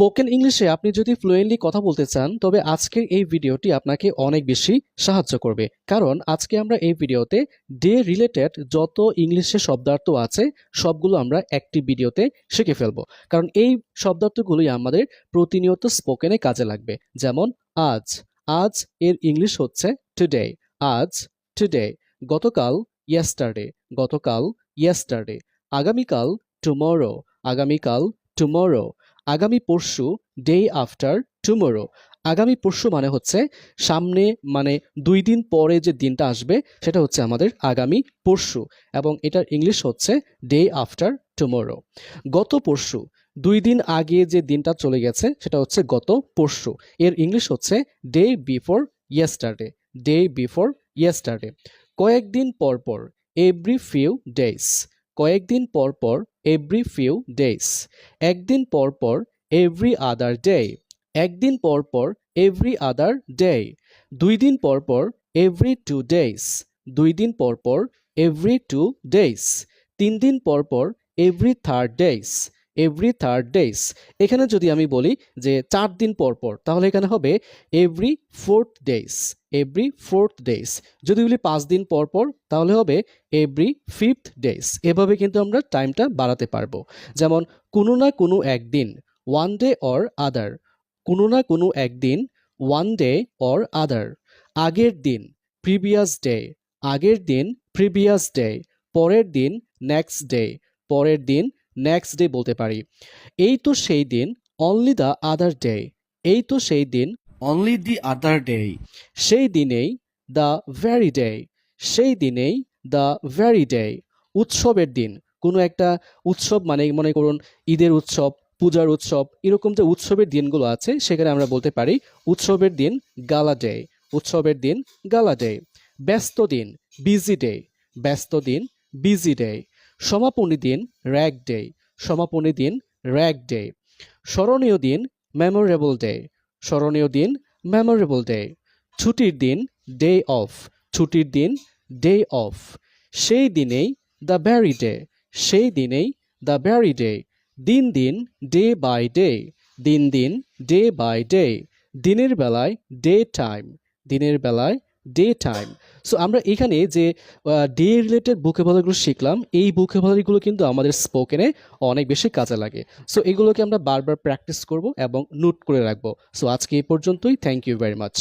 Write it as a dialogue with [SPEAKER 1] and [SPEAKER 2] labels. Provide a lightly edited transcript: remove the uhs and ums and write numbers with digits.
[SPEAKER 1] Spoken ইংলিশে আপনি যদি ফ্লুয়েন্টলি কথা বলতে চান তবে আজকের এই ভিডিওটি আপনাকে অনেক বেশি সাহায্য করবে, কারণ আজকে আমরা এই ভিডিওতে ডে রিলেটেড যত ইংলিশে শব্দার্থ আছে সবগুলো আমরা একটি ভিডিওতে শিখে ফেলবো। কারণ এই শব্দার্থগুলোই আমাদের প্রতিনিয়ত স্পোকেনে কাজে লাগবে। যেমন আজ, আজ এর ইংলিশ হচ্ছে টুডে। আজ টুডে। গতকাল ইয়েস্টারডে, গতকাল ইয়েস্টারডে। আগামীকাল টুমরো, আগামীকাল টুমরো। আগামী পরশু ডে আফটার টুমোরো। আগামী পরশু মানে হচ্ছে সামনে, মানে 2 দিন পরে যে দিনটা আসবে সেটা হচ্ছে আমাদের আগামী পরশু, এবং এটার ইংলিশ হচ্ছে ডে আফটার টুমোরো। গত পরশু, 2 দিন আগে যে দিনটা চলে গেছে সেটা হচ্ছে গত পরশু, এর ইংলিশ হচ্ছে day before yesterday, day before yesterday. কয়েকদিন পর পর, এভরি ফিউ ডেজ, কয়েকদিন পর পর এভরি ফিউ ডেজ। একদিন পর পর এভরি আদার ডে, একদিন পর পর এভরি আদার ডে। 2 দিন পর পর এভরি 2 ডেজ, 2 দিন পর পর এভরি 2 ডেজ। 3 দিন পর পর every 3rd days, every 3rd days. এখানে যদি আমি বলি যে 4 দিন পর পর, তাহলে এখানে হবে every 4th days, every 4th days. যদি বলি 5 দিন পর পর তাহলে হবে এভরি 5th ডেজ। এভাবে কিন্তু আমরা টাইমটা বাড়াতে পারবো। যেমন কোনো না কোনো একদিন, ওয়ান ডে অর আদার, কোনো না কোনো একদিন, ওয়ান ডে অর আদার। আগের দিন, প্রিভিয়াস ডে, আগের দিন প্রিভিয়াস ডে। পরের দিন নেক্সট ডে, পরের দিন নেক্সট ডে বলতে পারি। এই তো সেই দিন, অনলি দ্য আদার ডে, এই তো সেই দিন,
[SPEAKER 2] Only the other day.
[SPEAKER 1] সেই দিনেই, দ্য ভেরি ডে, সেই দিনেই, দ্য ভেরি ডে। উৎসবের দিন, কোনো একটা উৎসব মানে মনে করুন ঈদের উৎসব, পূজার উৎসব, এরকম যে উৎসবের দিনগুলো আছে সেখানে আমরা বলতে পারি উৎসবের দিন গালা ডে, উৎসবের দিন গালা ডে। ব্যস্ত দিন, বিজি ডে, ব্যস্ত দিন বিজি ডে। সমাপনী দিন র্যাগ ডে, সমাপনী দিন র্যাগ ডে। স্মরণীয় দিন মেমোরেবল ডে, স্মরণীয় দিন মেমোরেবল ডে। ছুটির দিন ডে অফ, ছুটির দিন ডে অফ। সেই দিনেই দ্য ভেরি ডে, সেই দিনেই দ্য ভেরি ডে। দিন দিন ডে বাই ডে, দিন দিন ডে বাই ডে। দিনের বেলায় ডে টাইম, দিনের বেলায় ডে টাইম। সো আমরা এখানে যে ডে রিলেটেড ভোকাবুলারিগুলো শিখলাম, এই ভোকাবুলারিগুলো কিন্তু আমাদের স্পোকেনে অনেক বেশি কাজে লাগে। সো এগুলোকে আমরা বারবার প্র্যাকটিস করব এবং নোট করে রাখবো। সো আজকে এই পর্যন্তই। Thank you very much.